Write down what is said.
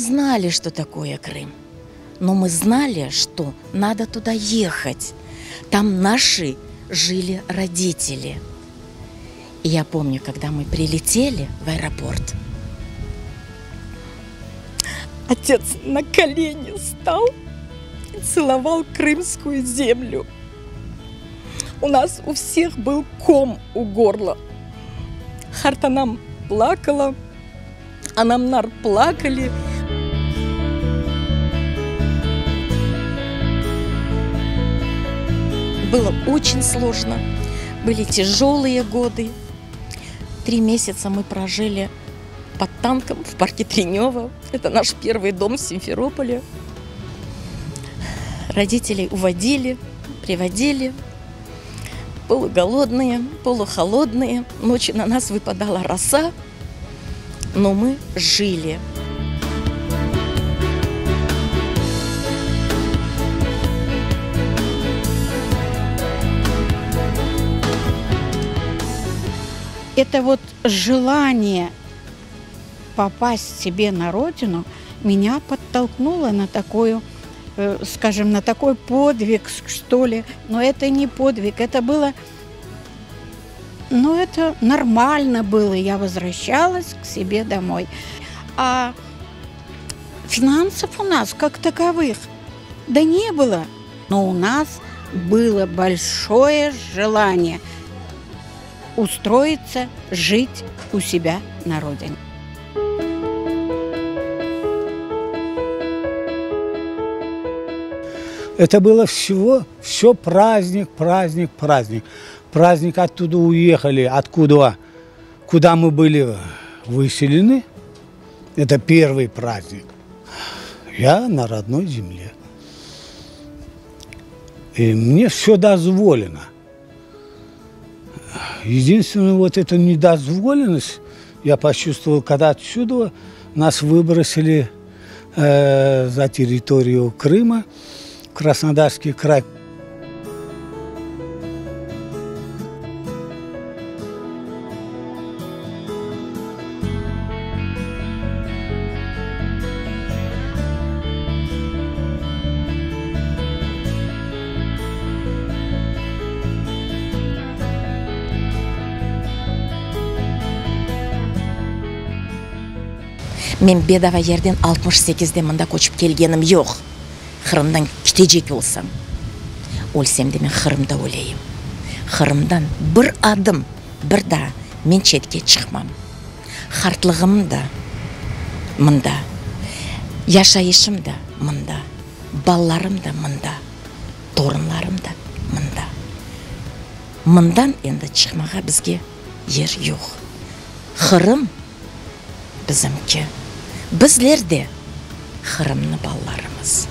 знали, что такое Крым, но мы знали, что надо туда ехать. Там наши жили родители. И я помню, когда мы прилетели в аэропорт, отец на колени встал и целовал крымскую землю. У нас у всех был ком у горла. Хартанам плакала, Анамнар плакали. Было очень сложно, были тяжелые годы. 3 месяца мы прожили под танком в парке Тренева. Это наш первый дом в Симферополе. Родителей уводили, приводили. Полуголодные, полухолодные. Ночью на нас выпадала роса, но мы жили. Это вот желание попасть себе на родину меня подтолкнуло на такую, скажем, на такой подвиг, что ли. Но это не подвиг, это было, ну, это нормально было. Я возвращалась к себе домой. А финансов у нас как таковых да не было. Но у нас было большое желание устроиться, жить у себя на родине. Это было все праздник, праздник, праздник. Праздник оттуда уехали, куда мы были выселены. Это первый праздник. Я на родной земле. И мне все дозволено. Единственное, вот эту недозволенность я почувствовал, когда отсюда нас выбросили за территорию Крыма, Краснодарский край. Мен бедава жерден 68-де мында көчүп келгенім жоқ. Қырымдан кетежек болсам. Өлсем де мен Қырымда өлейім. Қырымдан бір адым, бір да мен шетке шықмам. Қартлығым да мында. Яшайышым да мында. Балаларым да мында. Торынларым да мында. Мындан енді шықмаға бізге жер жоқ. Қырым bizimki. Bizler de Қырымны балаларымыз.